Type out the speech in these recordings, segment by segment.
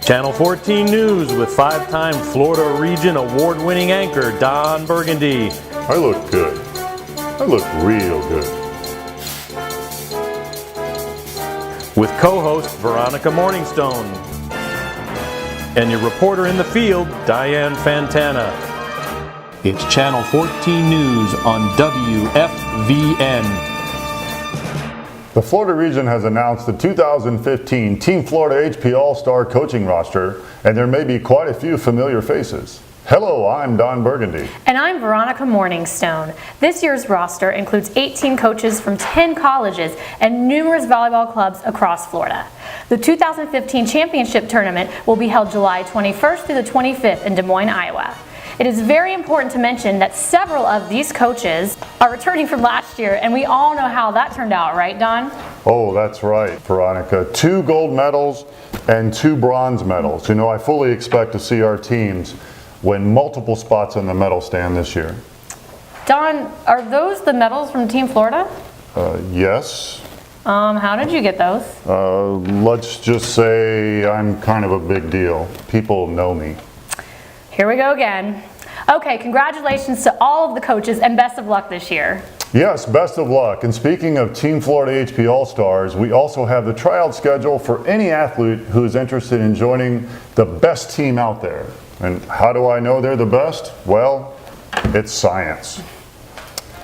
Channel 14 News with five-time Florida Region award-winning anchor Don Burgundy. I look good. I look real good. With co-host Veronica Morningstone. And your reporter in the field, Diane Fantana. It's Channel 14 News on WFVN. The Florida region has announced the 2015 Team Florida HP All-Star coaching roster, and there may be quite a few familiar faces. Hello, I'm Don Burgundy. And I'm Veronica Morningstone. This year's roster includes 18 coaches from 10 colleges and numerous volleyball clubs across Florida. The 2015 championship tournament will be held July 21st through the 25th in Des Moines, Iowa. It is very important to mention that several of these coaches are returning from last year, and we all know how that turned out, right, Don? Oh, that's right, Veronica. 2 gold medals and 2 bronze medals. You know, I fully expect to see our teams win multiple spots in the medal stand this year. Don, are those the medals from Team Florida? Yes. How did you get those? Let's just say I'm kind of a big deal. People know me. Here we go again. Okay, congratulations to all of the coaches and best of luck this year. Yes, best of luck. And speaking of Team Florida HP All-Stars, we also have the tryout schedule for any athlete who is interested in joining the best team out there. And how do I know they're the best? Well, it's science.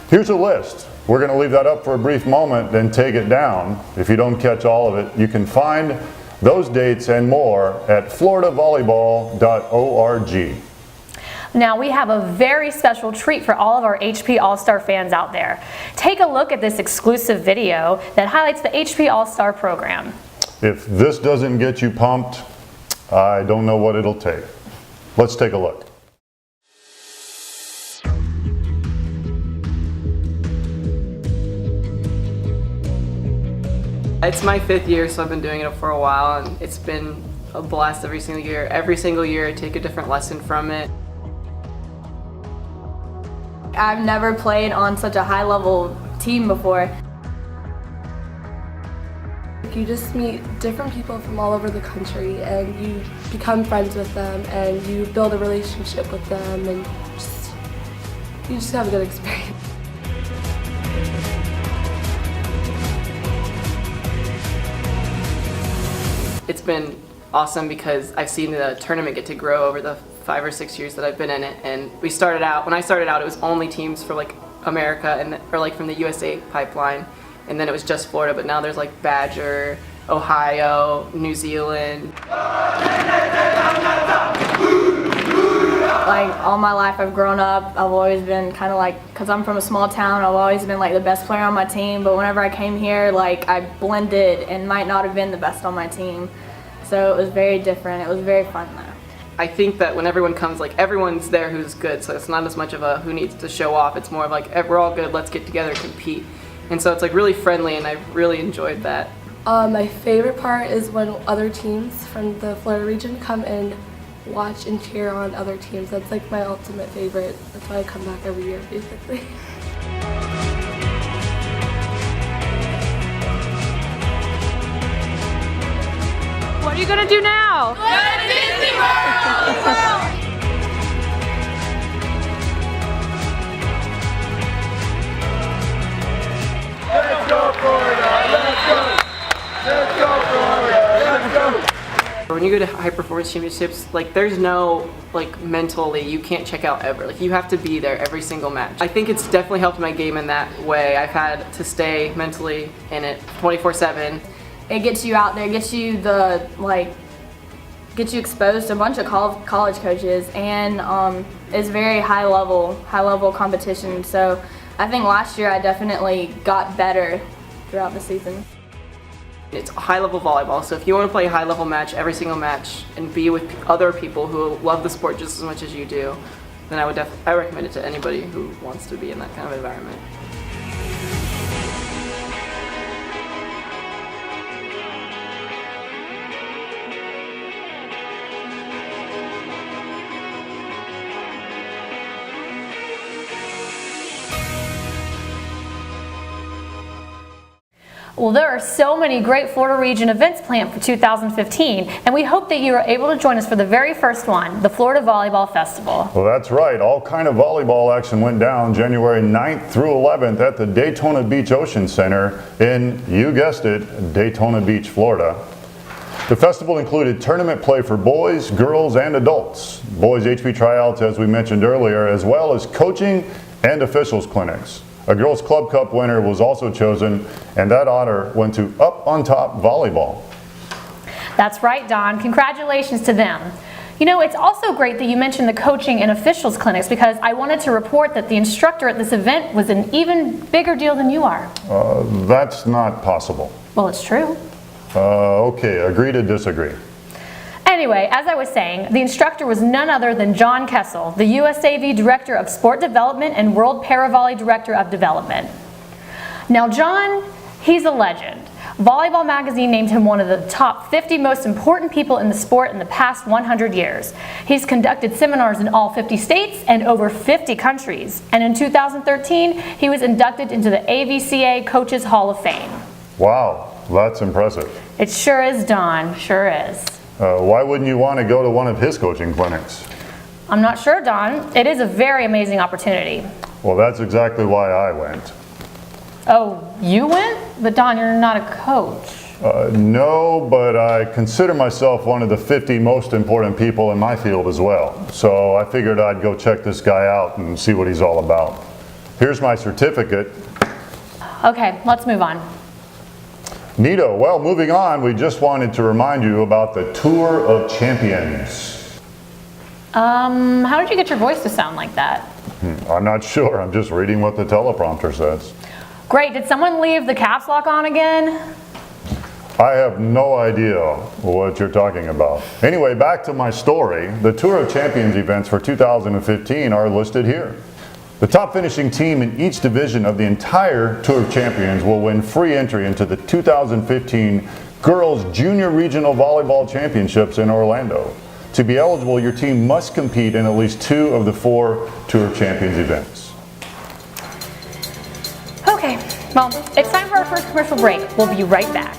Here's a list. We're going to leave that up for a brief moment, then take it down. If you don't catch all of it, you can find those dates and more at floridavolleyball.org. Now we have a very special treat for all of our HP All-Star fans out there. Take a look at this exclusive video that highlights the HP All-Star program. If this doesn't get you pumped, I don't know what it'll take. Let's take a look. It's my 5th year, so I've been doing it for a while, and it's been a blast every single year. Every single year I take a different lesson from it. I've never played on such a high-level team before. You just meet different people from all over the country, and you become friends with them, and you build a relationship with them, and you just have a good experience. It's been awesome because I've seen the tournament get to grow over the 5 or 6 years that I've been in it. And when I started out, it was only teams for like America or like from the USA pipeline, and then it was just Florida. But now there's like Badger, Ohio, New Zealand. Like all my life I've grown up, I've always been kind of like, because I'm from a small town, I've always been like the best player on my team, but whenever I came here, like I blended and might not have been the best on my team. So it was very different. It was very fun though. I think that when everyone comes, like everyone's there who's good, so it's not as much of a who needs to show off. It's more of like, we're all good, let's get together and compete. And so it's like really friendly, and I really enjoyed that. My favorite part is when other teams from the Florida region come and watch and cheer on other teams. That's like my ultimate favorite. That's why I come back every year, basically. What are you gonna do now? Go to Disney World! Let's go, Florida! Let's go! Let's go, Florida! Let's go! When you go to high performance championships, like there's no like mentally you can't check out ever. Like you have to be there every single match. I think it's definitely helped my game in that way. I've had to stay mentally in it 24/7. It gets you out there, gets you exposed to a bunch of college coaches, and it's very high level competition. So I think last year I definitely got better throughout the season. It's high-level volleyball, so if you want to play a high-level match, every single match, and be with other people who love the sport just as much as you do, then I recommend it to anybody who wants to be in that kind of environment. Well, there are so many great Florida Region events planned for 2015, and we hope that you are able to join us for the very first one, the Florida Volleyball Festival. Well, that's right. All kind of volleyball action went down January 9th through 11th at the Daytona Beach Ocean Center in, you guessed it, Daytona Beach, Florida. The festival included tournament play for boys, girls, and adults, boys HP tryouts, as we mentioned earlier, as well as coaching and officials clinics. A girls' club cup winner was also chosen, and that honor went to Up on Top Volleyball. That's right, Don. Congratulations to them. You know, it's also great that you mentioned the coaching and officials clinics, because I wanted to report that the instructor at this event was an even bigger deal than you are. That's not possible. Well, it's true. Okay, agree to disagree. Anyway, as I was saying, the instructor was none other than John Kessel, the USAV Director of Sport Development and World Paravolley Director of Development. Now, John, he's a legend. Volleyball magazine named him one of the top 50 most important people in the sport in the past 100 years. He's conducted seminars in all 50 states and over 50 countries. And in 2013, he was inducted into the AVCA Coaches Hall of Fame. Wow, that's impressive. It sure is, Don, sure is. Why wouldn't you want to go to one of his coaching clinics? I'm not sure, Don. It is a very amazing opportunity. Well, that's exactly why I went. Oh, you went? But Don, you're not a coach. No, but I consider myself one of the 50 most important people in my field as well. So I figured I'd go check this guy out and see what he's all about. Here's my certificate. Okay, let's move on. Neato. Well, moving on, we just wanted to remind you about the Tour of Champions. How did you get your voice to sound like that? I'm not sure. I'm just reading what the teleprompter says. Great. Did someone leave the caps lock on again? I have no idea what you're talking about. Anyway, back to my story. The Tour of Champions events for 2015 are listed here. The top finishing team in each division of the entire Tour of Champions will win free entry into the 2015 Girls Junior Regional Volleyball Championships in Orlando. To be eligible, your team must compete in at least 2 of the 4 Tour of Champions events. Okay, well, it's time for our first commercial break. We'll be right back.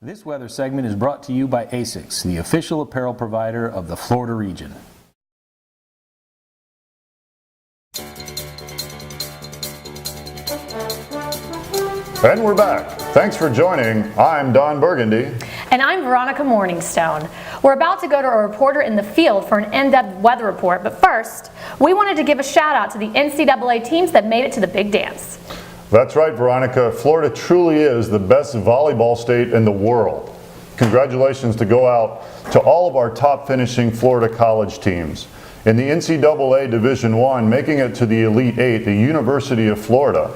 This weather segment is brought to you by ASICS, the official apparel provider of the Florida region. And we're back. Thanks for joining. I'm Don Burgundy. And I'm Veronica Morningstone. We're about to go to a reporter in the field for an in-depth weather report, but first, we wanted to give a shout out to the NCAA teams that made it to the big dance. That's right, Veronica. Florida truly is the best volleyball state in the world. congratulations to go out to all of our top finishing Florida college teams. In the NCAA Division I, making it to the Elite Eight, the University of Florida.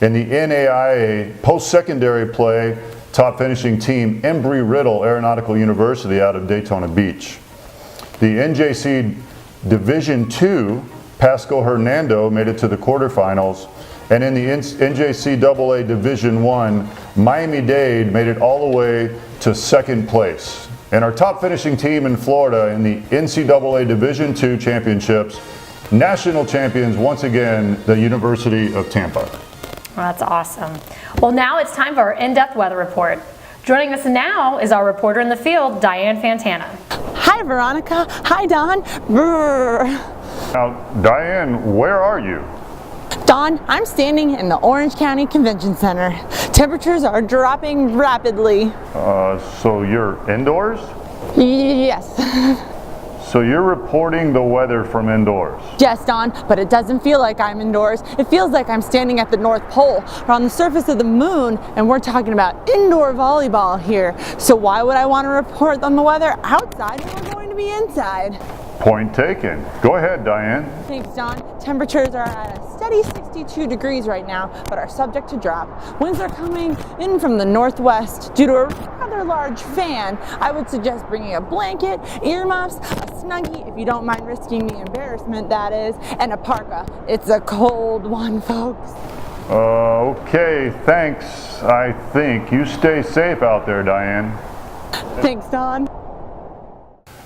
In the NAIA post-secondary play, top finishing team, Embry-Riddle Aeronautical University out of Daytona Beach. The NJC Division II, Pasco Hernando made it to the quarterfinals. And in the NJCAA Division I, Miami-Dade made it all the way to second place. And our top finishing team in Florida in the NCAA Division II championships, national champions once again, the University of Tampa. Well, that's awesome. Well, now it's time for our in-depth weather report. Joining us now is our reporter in the field, Diane Fantana. Hi, Veronica. Hi, Don. Brr. Now, Diane, where are you? Don, I'm standing in the Orange County Convention Center. Temperatures are dropping rapidly. So you're indoors? Yes. So you're reporting the weather from indoors? Yes, Don, but it doesn't feel like I'm indoors. It feels like I'm standing at the North Pole. We're on the surface of the moon, and we're talking about indoor volleyball here. So why would I want to report on the weather outside when we're going to be inside? Point taken. Go ahead, Diane. Thanks, Don. Temperatures are at a steady 62 degrees right now, but are subject to drop. Winds are coming in from the northwest due to a rather large fan. I would suggest bringing a blanket, earmuffs, a Snuggie, if you don't mind risking the embarrassment, that is, and a parka. It's a cold one, folks. Okay, thanks. I think. You stay safe out there, Diane. Thanks, Don.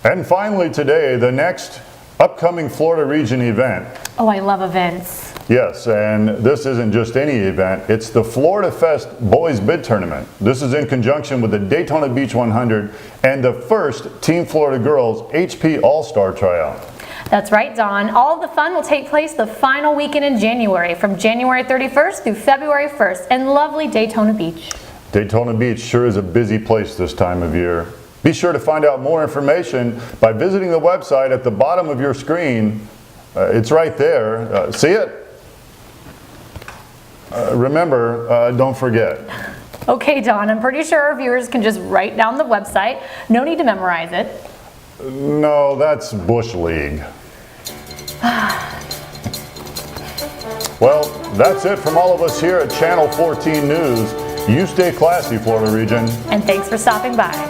And finally today, the next upcoming Florida Region event. Oh, I love events. Yes, and this isn't just any event. It's the Florida Fest Boys Bid Tournament. This is in conjunction with the Daytona Beach 100 and the first Team Florida Girls HP All-Star Tryout. That's right, Don. All of the fun will take place the final weekend in January, from January 31st through February 1st in lovely Daytona Beach. Daytona Beach sure is a busy place this time of year. Be sure to find out more information by visiting the website at the bottom of your screen. It's right there. See it? Remember, don't forget. Okay, Don, I'm pretty sure our viewers can just write down the website. No need to memorize it. No, that's Bush League. Well, that's it from all of us here at Channel 14 News. You stay classy, Florida Region. And thanks for stopping by.